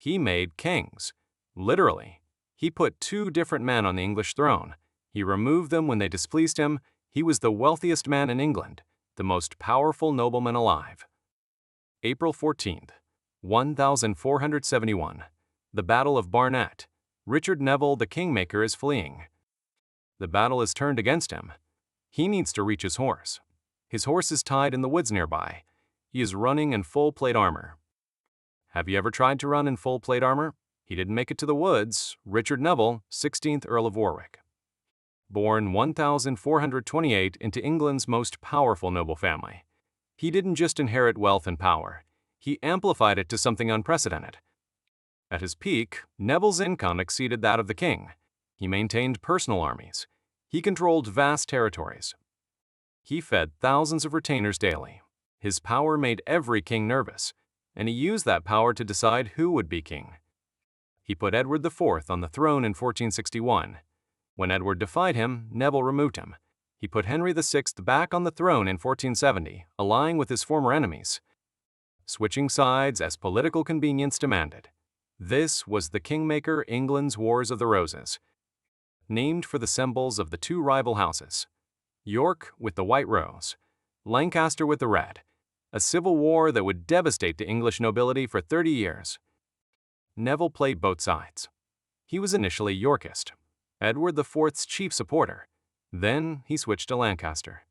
He made kings. Literally. He put two different men on the English throne. He removed them when they displeased him. He was the wealthiest man in England, the most powerful nobleman alive. April 14th, 1471. The Battle of Barnet. Richard Neville, the Kingmaker, is fleeing. The battle is turned against him. He needs to reach his horse. His horse is tied in the woods nearby. He is running in full plate armor. Have you ever tried to run in full plate armor? He didn't make it to the woods. Richard Neville, 16th Earl of Warwick. Born 1428 into England's most powerful noble family. He didn't just inherit wealth and power. He amplified it to something unprecedented. At his peak, Neville's income exceeded that of the king. He maintained personal armies. He controlled vast territories. He fed thousands of retainers daily. His power made every king nervous, and he used that power to decide who would be king. He put Edward IV on the throne in 1461. When Edward defied him, Neville removed him. He put Henry VI back on the throne in 1470, allying with his former enemies, switching sides as political convenience demanded. This was the Kingmaker, England's Wars of the Roses, named for the symbols of the two rival houses. York with the white rose, Lancaster with the red, a civil war that would devastate the English nobility for 30 years. Neville played both sides. He was initially Yorkist, Edward IV's chief supporter. Then he switched to Lancaster,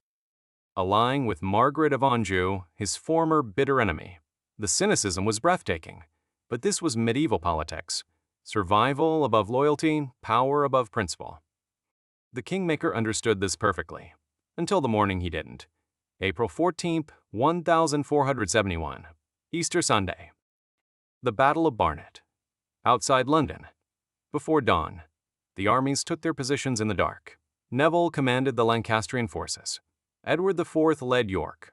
allying with Margaret of Anjou, his former bitter enemy. The cynicism was breathtaking, but this was medieval politics. Survival above loyalty, power above principle. The Kingmaker understood this perfectly, until the morning he didn't. April 14th, 1471, Easter Sunday. The Battle of Barnet. Outside London. Before dawn, the armies took their positions in the dark. Neville commanded the Lancastrian forces. Edward IV led York.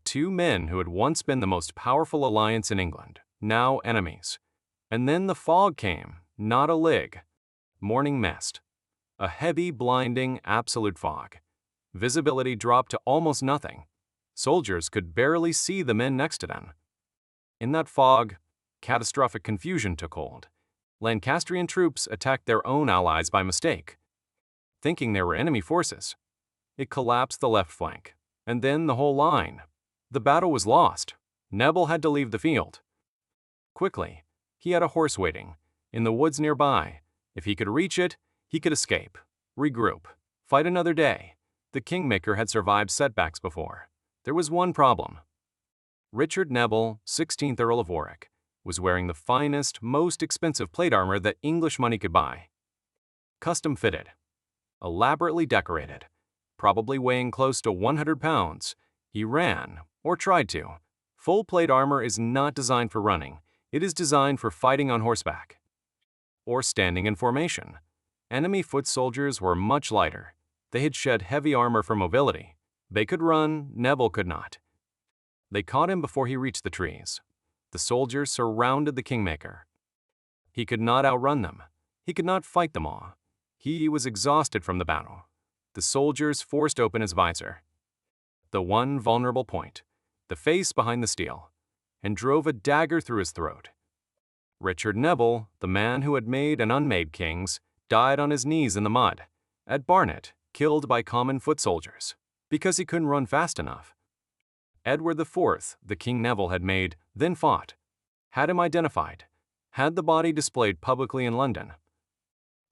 Two men who had once been the most powerful alliance in England, now enemies. And then the fog came, not a lig. Morning mist. A heavy, blinding, absolute fog. Visibility dropped to almost nothing. Soldiers could barely see the men next to them. In that fog, catastrophic confusion took hold. Lancastrian troops attacked their own allies by mistake, thinking they were enemy forces. It collapsed the left flank, and then the whole line. The battle was lost. Neville had to leave the field. Quickly, he had a horse waiting, in the woods nearby. If he could reach it, he could escape, regroup, fight another day. The Kingmaker had survived setbacks before. There was one problem. Richard Neville, 16th Earl of Warwick, was wearing the finest, most expensive plate armor that English money could buy. Custom fitted, elaborately decorated, probably weighing close to 100 pounds. He ran, or tried to. Full plate armor is not designed for running. It is designed for fighting on horseback or standing in formation. Enemy foot soldiers were much lighter. They had shed heavy armor for mobility. They could run, Neville could not. They caught him before he reached the trees. The soldiers surrounded the Kingmaker. He could not outrun them. He could not fight them all. He was exhausted from the battle. The soldiers forced open his visor, the one vulnerable point, the face behind the steel, and drove a dagger through his throat. Richard Neville, the man who had made and unmade kings, died on his knees in the mud, at Barnet, killed by common foot soldiers, because he couldn't run fast enough. Edward IV, the King Neville had made, then fought, had him identified, had the body displayed publicly in London,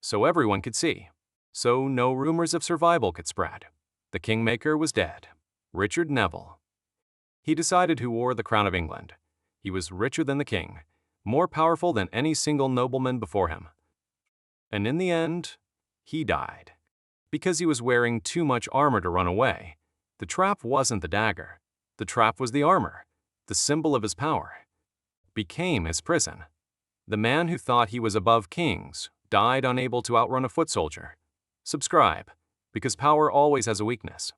so everyone could see, so no rumors of survival could spread. The Kingmaker was dead. Richard Neville. He decided who wore the crown of England. He was richer than the king, more powerful than any single nobleman before him. And in the end, he died. Because he was wearing too much armor to run away. The trap wasn't the dagger. The trap was the armor. The symbol of his power became his prison. The man who thought he was above kings died unable to outrun a foot soldier. Subscribe, because power always has a weakness.